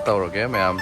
ꯇꯧꯔꯒꯦ ꯃꯌꯥꯝ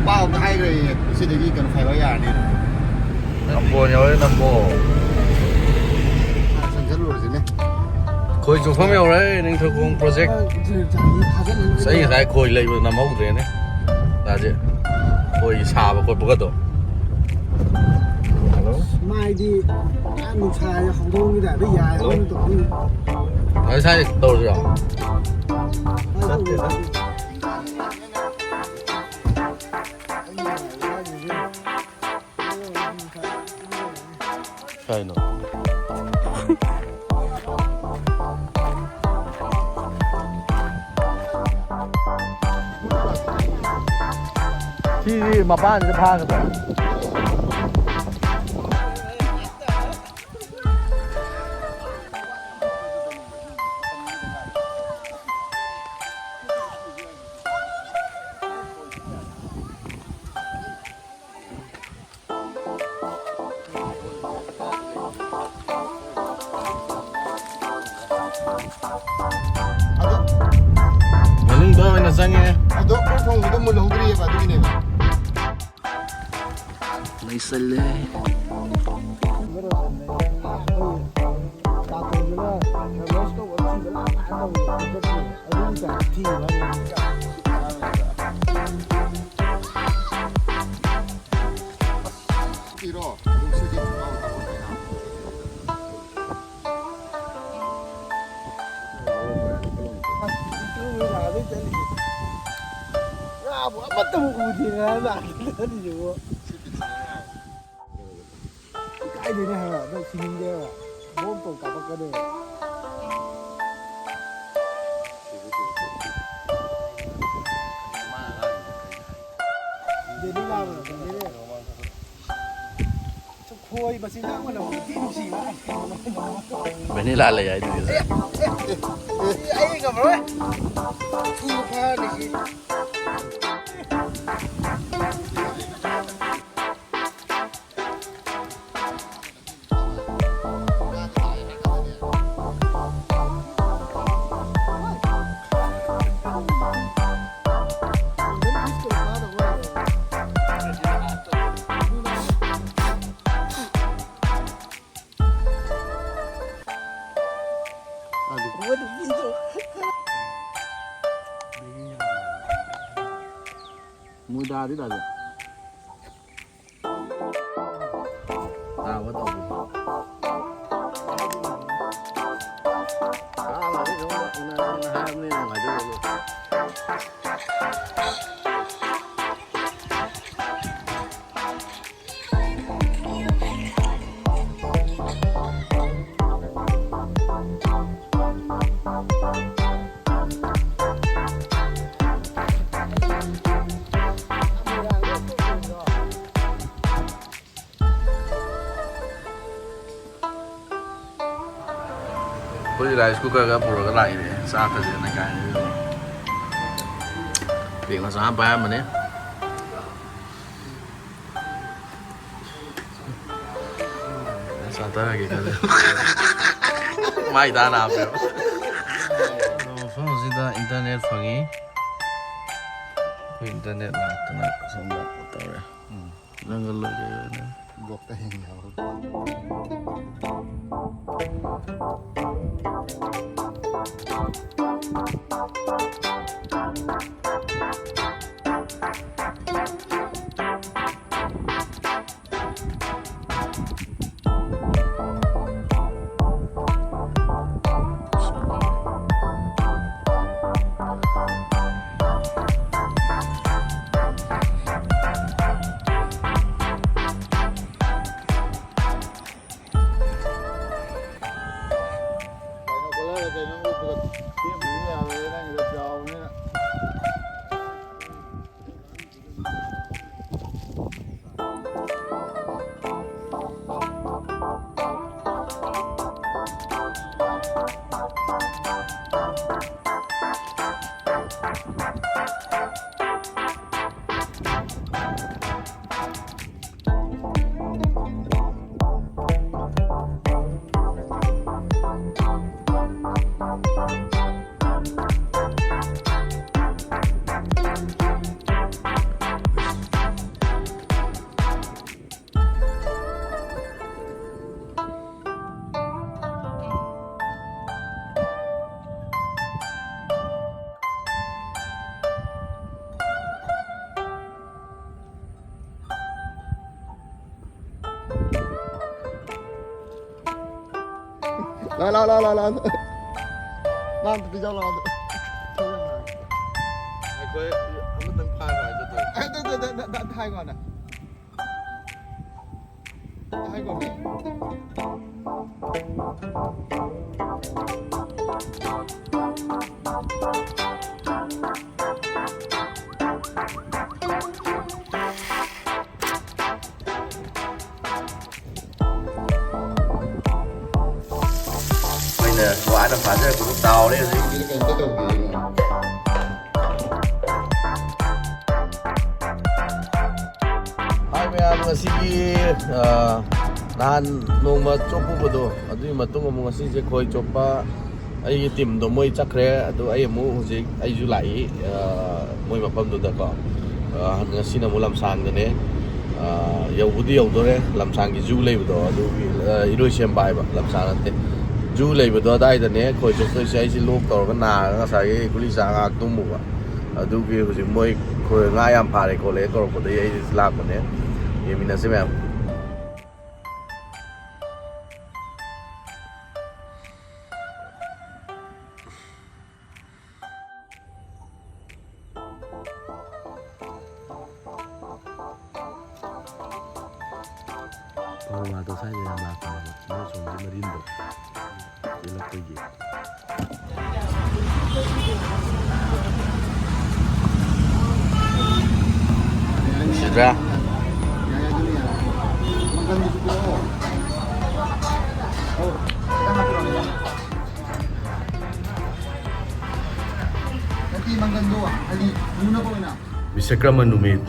ꯄꯥꯎꯗ ꯍꯥꯏꯈ꯭ꯔꯦ ꯁꯤꯗꯒꯤ ꯀꯩꯅꯣ ꯐꯥꯏꯕ ꯌꯥꯔꯅꯤ ꯅꯝꯕꯣꯜ ꯌꯧꯔꯦ ꯅꯝꯕꯣꯜ ꯆꯪꯁꯜꯂꯨꯔꯁꯤꯅꯦ ꯈꯣꯏ ꯆꯨꯞꯐꯝ ꯌꯧꯔꯦ ꯅꯤꯡꯊꯧꯈꯣꯡ ꯄ꯭ꯔꯣꯖꯦꯛ ꯑꯩ ꯉꯁꯥꯏ ꯈꯣꯏ ꯂꯩꯕ ꯅꯝꯍꯧꯗ꯭ꯔꯦꯅꯦ ꯗꯥꯁꯦ ꯈꯣꯏ ꯁꯥꯕ ꯈꯣꯠꯄꯒꯗꯣ ꯃꯥꯏꯗꯤ ꯅꯨꯡꯁꯥ ꯍꯧꯗꯣꯡꯒꯤ ꯇꯥꯏꯞꯇ ꯌꯥꯏꯔꯣꯏꯅ ꯇꯧꯕꯅꯤ ꯉꯁꯥꯏ ꯇꯧꯔꯁꯤꯔꯣ ꯀꯩꯅꯣ ꯁꯤꯗꯤ ꯃꯄꯥꯟꯁꯤꯗ ꯐꯥꯒꯗ꯭ꯔꯥ ꯃꯅꯨꯡꯗ ꯑꯣꯏꯅ ꯆꯪꯉꯦ ꯑꯗꯣ ꯊꯣꯡꯕꯗꯣ ꯃꯨꯜꯍꯧꯗ꯭ꯔꯤꯑꯕ ꯑꯗꯨꯒꯤꯅꯦꯕ ꯂꯩꯁꯜꯂꯦ ꯑꯃꯠꯇ ꯎꯗꯦꯅ ꯂꯥꯛꯑꯤꯁꯤꯕꯨ ꯏꯀꯥꯏꯗꯦꯅꯦ ꯍꯥꯏꯕ ꯅꯪ ꯁꯤꯅꯤꯡꯗꯦꯕ ꯕꯣꯝ ꯇꯧ ꯀꯥꯞꯄꯛꯀꯅꯤ ꯗꯦꯅꯤ ꯂꯥꯛꯑꯕ ꯈꯣꯏ ꯃꯆꯤꯟꯖꯥꯛ ꯃꯅꯝ ꯊꯤ ꯅꯨꯡꯁꯤꯕ ꯚꯦꯅꯤꯂꯥ ꯂꯩ ꯍꯥꯏꯗꯨꯗꯤ ꯑꯩ ꯉꯝꯃꯔꯣꯏ ꯊꯨꯕ ꯐꯥꯔꯅꯤ ꯃꯨꯗꯥꯗꯤ ꯇꯥꯖꯦ ꯇꯥꯕ ꯇꯧꯕ ꯍꯥꯏꯕꯅꯤ ꯅꯨꯡꯉꯥꯏꯖꯕ ꯑꯩꯈꯣꯏ ꯔꯥꯏꯁ ꯀꯨꯀꯔꯒ ꯄꯨꯔꯒ ꯂꯥꯛꯏꯅꯦ ꯆꯥꯛꯀꯁꯦꯅ ꯀꯥꯏꯅ ꯕꯦꯛ ꯃꯆꯥ ꯑꯃ ꯄꯥꯏꯔꯝꯕꯅꯦ ꯆꯥꯊꯔꯒꯦ ꯈꯜꯂꯦ ꯃꯥꯏ ꯇꯥꯅ ꯍꯥꯞꯄꯦꯕ ꯃꯐꯝ ꯑꯁꯤꯗ ꯏꯟꯇꯔꯅꯦꯠ ꯐꯪꯉꯤ ꯑꯩꯈꯣꯏ ꯏꯟꯇꯔꯅꯦꯠ ꯂꯥꯛꯇꯅ ꯁꯣꯝꯗ ꯇꯧꯔꯦ ꯅꯪꯒ ꯂꯣꯏꯒꯦ ꯕ꯭ꯂꯣꯛꯇ ꯍꯦꯡ ꯌꯥꯎꯔ lo Vâng, tôi cho lo ꯑꯩꯈꯣꯏ ꯑꯃꯇꯪ ꯐꯥꯔ ꯍꯥꯏꯗꯣ Hai con này Hai con này nè, quả nó phải cái cục tàu đấy gì. Cái con cái đầu gì mà Hai mẹ ngasi nahan nung ma chopu bodo, adu matung mo ngasi je khoi chopa ai tim do moi chakre adu ai mu hujik ai ju lai moi mapam do da ko han ngasi na mulam sang ne yau budi yau do re lam sang gi ju lei bodo adu iroi sem bai ba lam sang ante ju lei bodo dai da ne khoi chop tôi sai si lok tor ka na nga sai kuli sa ngak tum mu ba adu gi hujik moi khoi nga yam pha re ko le tor ko de ai lak ko ne yemin se mẹ mà tôi thấy là mà nó xuống dưới mà đi được đây là cái gì Shit ra Makan di situ Oh, kita makan dulu Nanti makan dua Ali, muna ko na Visakrama numit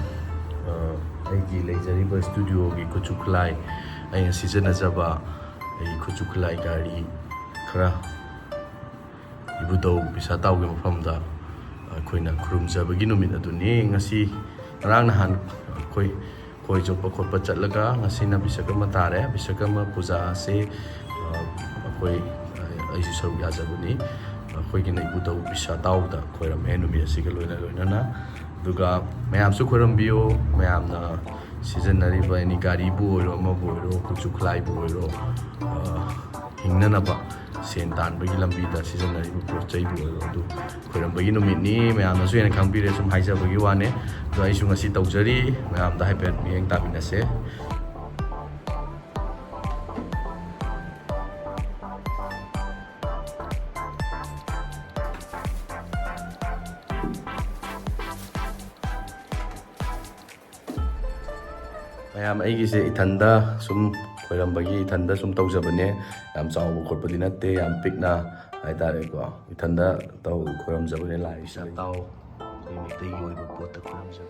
aigi leijariba studio gi kuchuklai ai season azaba ai kuchuklai gari khara ibudau bisa tau gi mafamda khoina khurumjabagi numit aduni ngasi rang nahan khoi jopa khotpa chatlaga ngasi na Visakrama tare Visakrama puja se khoi ai su saru yazabuni khoi gi na ibudau bisa tau da khoiram he numit asiga loina na duga mayam su khoram bio mayam na season nari ba ni gari bu ro ma bu ro kuchu khlai bu ro hingna na ba sen tan ba gi lambi da season nari bu pro chai bu ro du khoram ba gi no mit ni mayam na su en khang bi re sum haija ba gi wa ne do ai su ngasi taujari mayam da haipet mi eng ta bin se mayam aigise ithanda sum khoirambagi ithanda sum taujabane yam chawbu khotpadi natte yam pikna haitare ko ithanda taw khoiramjabane lai sa taw koi mitei yoi bo pot khoiramjab